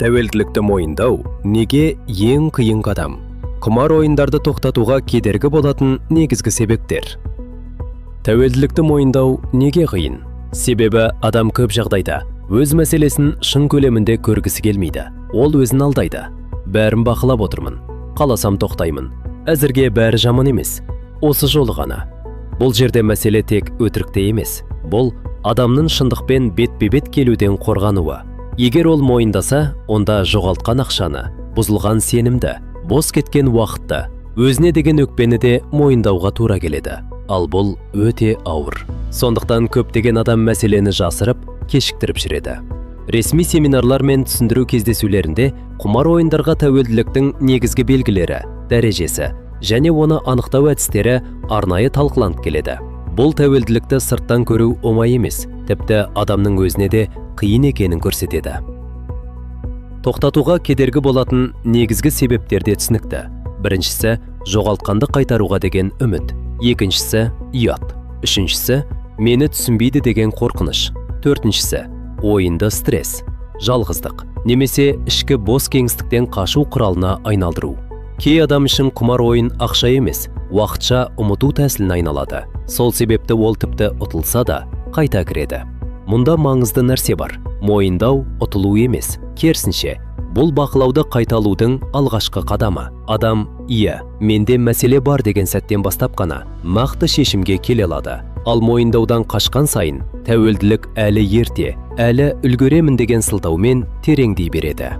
Тәуелділікті мойындау неге ең қиын қадам? Құмар ойындарды тоқтатуға кедергі болатын негізгі себептер. Тәуелділікті мойындау неге қиын? Себебі адам көп жағдайда өз мәселесін шын көлемінде көргісі келмейді. Ол өзін алдайды. Бәрін бақылап отырмын. Қаласам тоқтаймын. Әзірге бәрі жаман емес. Осы жолы ғана. Бұл жерде мәселе тек өтірікте емес. Бұл адамның шындықпен бетпе-бет келуден қорғануы. Егер ол мойындаса, онда жоғалтқан ақшаны, бұзылған сенімді, бос кеткен уақытты, өзіне деген өкпені де мойындауға тура келеді. Ал бұл өте ауыр. Сондықтан көптеген адам мәселені жасырып, кешіктіріп жүреді. Ресми семинарлар мен түсіндіру кездесулерінде құмар ойындарға тәуелділіктің негізгі белгілері, дәрежесі және оны анықтау әдістері арнайы талқыланып келеді. Бұл тәуелділікті сырттан көру оңай емес, тіпті адамның өзіне де қиын екенін көрсетеді. Тоқтатуға кедергі болатын негізгі себептер де түсінікті. Біріншісі, жоғалтқанды қайтаруға деген үміт. Екіншісі, ұят. Үшіншісі, мені түсінбейді деген қорқыныш. Төртіншісі, ойынды стресс, жалғыздық, немесе ішкі бос кеңістіктен қашу құралына айналдыру. Кей адам үшін құмар ойын ақша емес, уақытша ұмыту тәсіліне айналады. Сол себепті ол тіпті ұтылса да қайта кіреді. Мұнда маңызды нәрсе бар. Мойындау ұтылу емес. Керісінше, бұл бақылауды қайталудың алғашқы қадамы. Адам, иә, менде мәселе бар деген сәттен бастап қана нақты шешімге келе алады. Ал мойындаудан қашқан сайын, тәуелділік әлі ерте, әлі үлгеремін деген сылтаумен тереңдей береді.